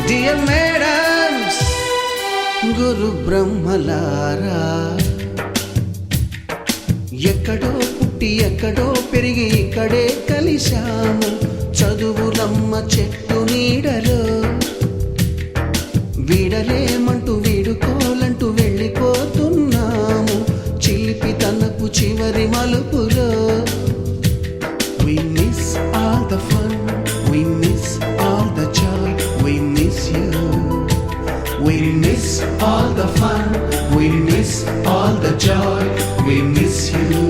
Dear madams, గురు బ్రహ్మలారా, ఎక్కడో పుట్టి ఎక్కడో పెరిగి ఇక్కడే కలిశాము చదువులమ్మ చెట్టు నీడలో. వీడలేమంటూ వీడుకోలంటూ వెళ్ళిపోతున్నాము చిలిపి తనపు చివరి మలుపులో. We miss all the fun, we miss all the joy, we miss you. We miss all the fun, we miss all the joy, we miss you.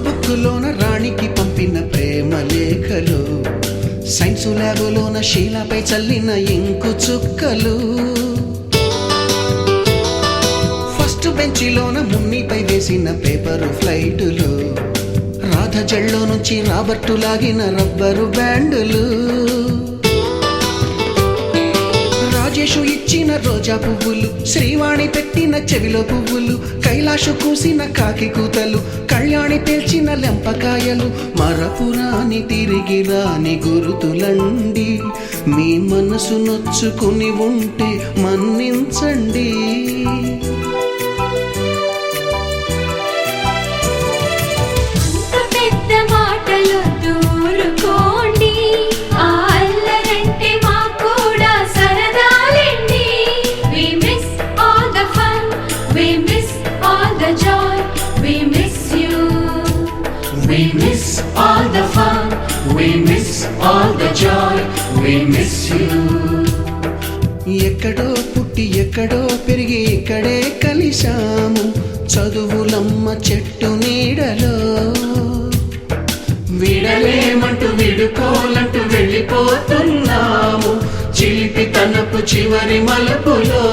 బుక్కులోన రాణికి పంపిన ప్రేమ లేఖలు, సైన్సు ల్యాబులోన శీలపై చల్లిన ఇంకు చుక్కలు, ఫస్ట్ బెంచిలోన మున్నిపై వేసిన పేపరు ఫ్లైటులు, రాధ జల్లో నుంచి రాబర్టు లాగిన rubber బ్యాండులు, Rajesh ఇచ్చిన రోజా పువ్వులు, శ్రీవాణి పెట్టిన చెవిలో పువ్వులు, కైలాషు కూసిన కాకి కూతలు, కళ్యాణి పేల్చిన లెంపకాయలు, మరపురాని తిరిగి రాని గురుతులండి. మీ మనసు నొచ్చుకుని ఉంటే మన్నించండి. We miss all the fun, we miss all the joy, we miss you. ఎక్కడో పుట్టి ఎక్కడో పెరిగి ఇక్కడే కలిశాము చదువులమ్మ చెట్టు నీడలో. వీడలేమంటూ వీడుకోలంటూ వెళ్ళిపోతున్నాము చిలిపి తనపు చివరి మలుపులో.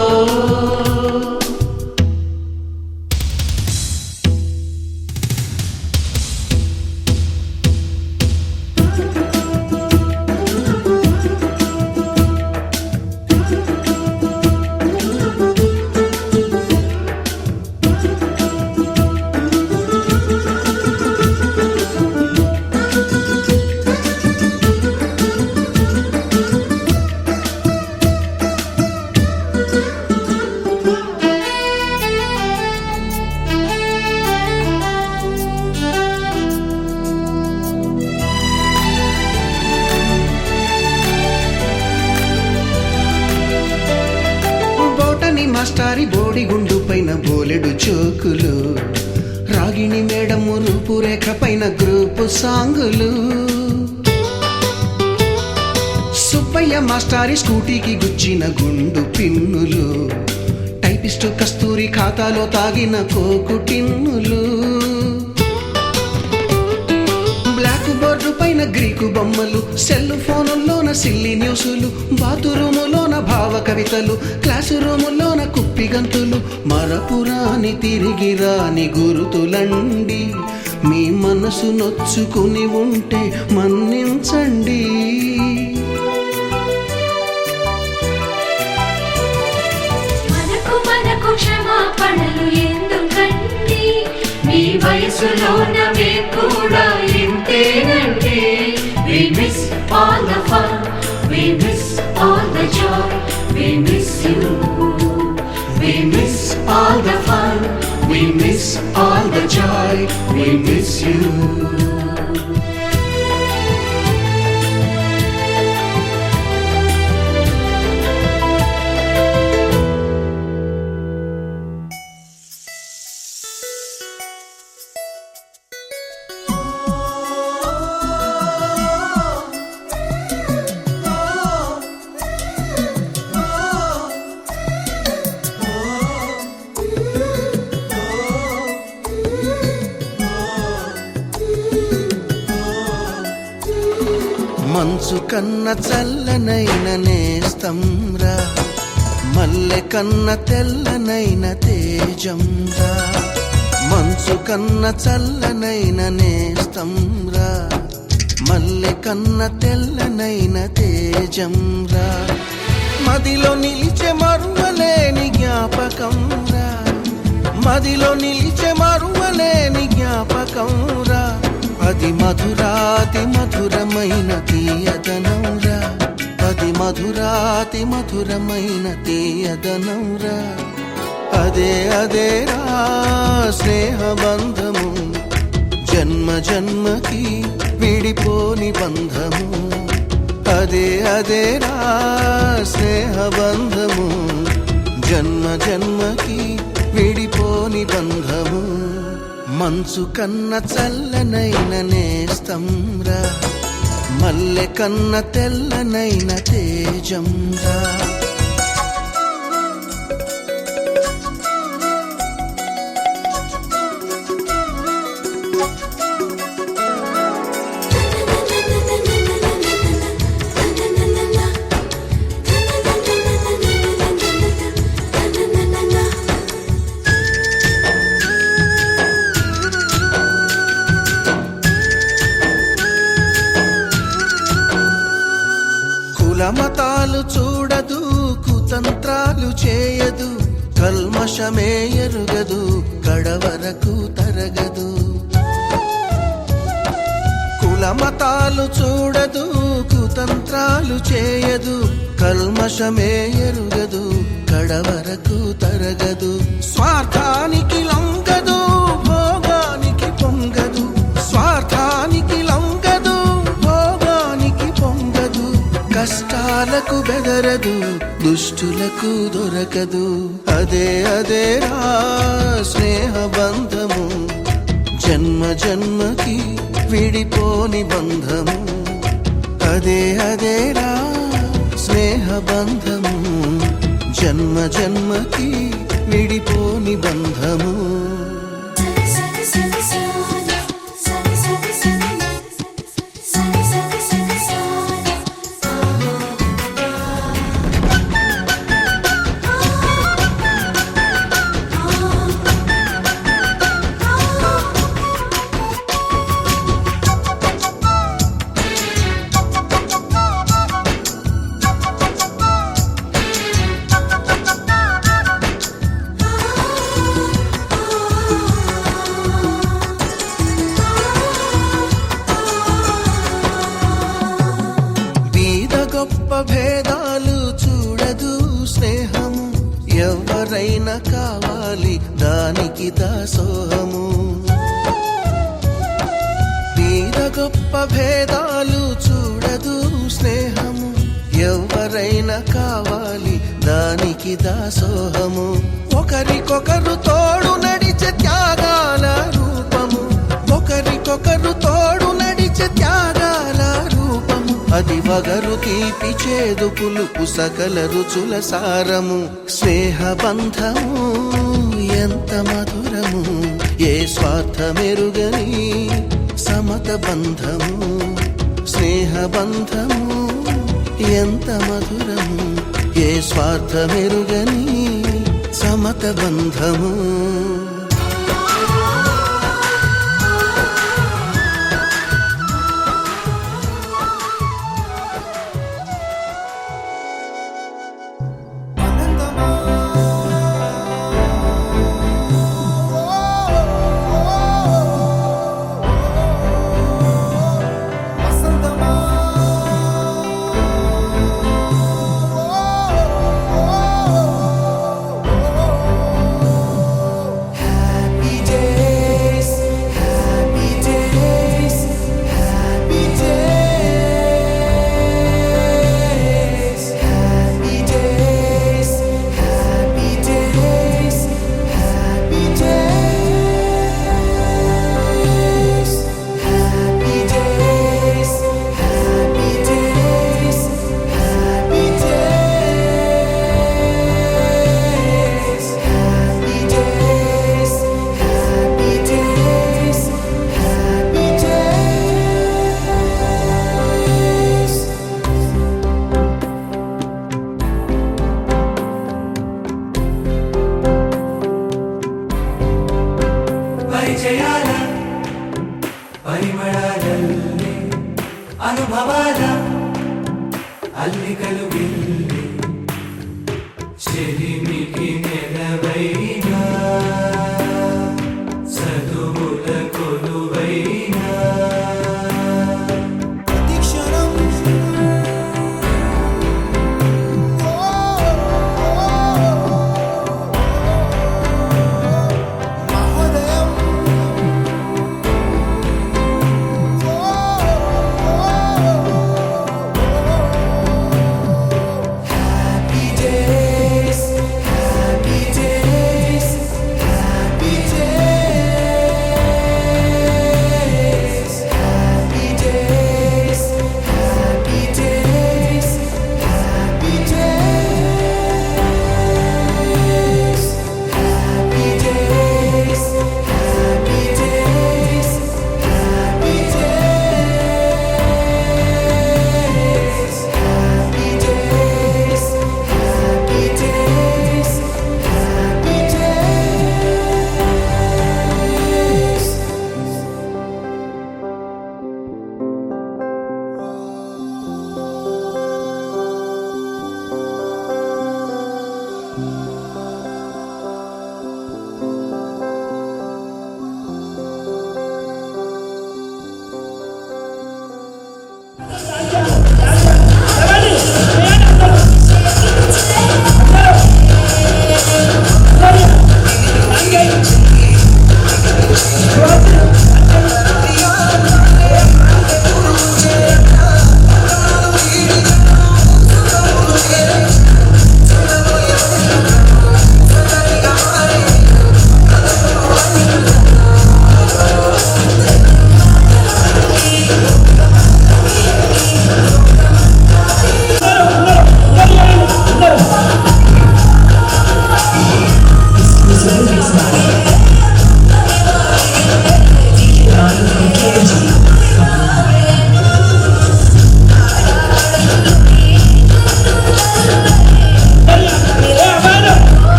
మాస్టారి బోడిగుండు పైన బోలెడు చోకులు, రాగిణి మేడము రూపురేఖ పైన గ్రూపు సాంగులు, సుబ్బయ్య మాస్టారి స్కూటీకి గుచ్చిన గుండు పిన్నులు, టైపిస్టు కస్తూరి ఖాతాలో తాగిన కోకు టిన్నులు, బ్లాక్ బోర్డు పైన గ్రీకు బొమ్మలు, సెల్ ఫోనుల్లోన సిల్లి న్యూసులు, బాతురూములోన భావ కవితలు, క్లాసు రూములోన కుప్పిగంతులు, మరపురాని తిరిగి రాని గురుతులండి. మీ మనసు నొచ్చుకుని ఉంటే మన్నించండి. మనకు క్షమాపణలు ఎందుకండి, మీ వయసులోనవే కూడా ఇంతేనండి. We miss all the fun, we miss all the joy, we miss you. We miss all the fun, we miss all the joy, we miss you. మంచు కన్న చల్లనైన నేస్తంరా, మల్లె కన్న తెల్లనైన తేజంరా. మంచు కన్న చల్లనైన నేస్తంరా, మల్లె కన్న తెల్లనైన తేజంరా. మదిలో నిలిచే మరువలేని జ్ఞాపకంరా, మదిలో నిలిచే మరువలేని జ్ఞాపకంరా. అది మధురాతి మధురమైన తీయదనంరా, అది మధురాతి మధురమైన తీయదనంరా. అదే అదేరా స్నేహబంధము, జన్మ జన్మకి విడిపోని బంధము. అదే అదేరా స్నేహబంధము, జన్మ జన్మకి విడిపోని బంధము. మంచు కన్న చల్లనైన నేస్తంరా, మల్లె కన్న తెల్లనైన తేజంరా. కులమతాలు చూడదు, కుతంత్రాలు చేయదు, కల్మషమే ఎరుగదు, కడవరకు తరగదు. కులమతాలు చూడదు, కుతంత్రాలు చేయదు, కల్మషమే ఎరుగదు, కడవరకు తరగదు. స్వార్థానికి లొంగదు, భోగానికి పొంగదు, స్వార్థానికి లొంగదు, భోగానికి పొంగదు. కష్టాలకు బెదరదు, దుష్టులకు దొరకదు. అదే అదేరా స్నేహబంధము, జన్మ జన్మకి విడిపోని బంధము. అదే అదేరా స్నేహబంధము, జన్మ జన్మకి విడిపోని బంధము. గొప్ప భేదాలు చూడదు స్నేహము, ఎవరైనా కావాలి దానికి దాసోహము. బీద గొప్ప భేదాలు చూడదు స్నేహము, ఎవరైనా కావాలి దానికి దాసోహము. ఒకరికొకరు తోడు నడిచే త్యాగాల రూపము, ఒకరికొకరు తోడు నడిచే త్యాగాల రూపము. అది వగరు తీపి చేదు పులుపు సకల రుచుల సారము. స్నేహబంధము ఎంత మధురము, ఏ స్వార్థమెరుగని సమత బంధము. స్నేహబంధము ఎంత మధురము, ఏ స్వార్థమెరుగని సమత బంధము. ಪರಿಚಯಾಲ ಪರಿಮಳದಲ್ಲೇ ಅನುಭವಾಲ ಅಲ್ಲಿಗಲು ಇಲ್ಲಿ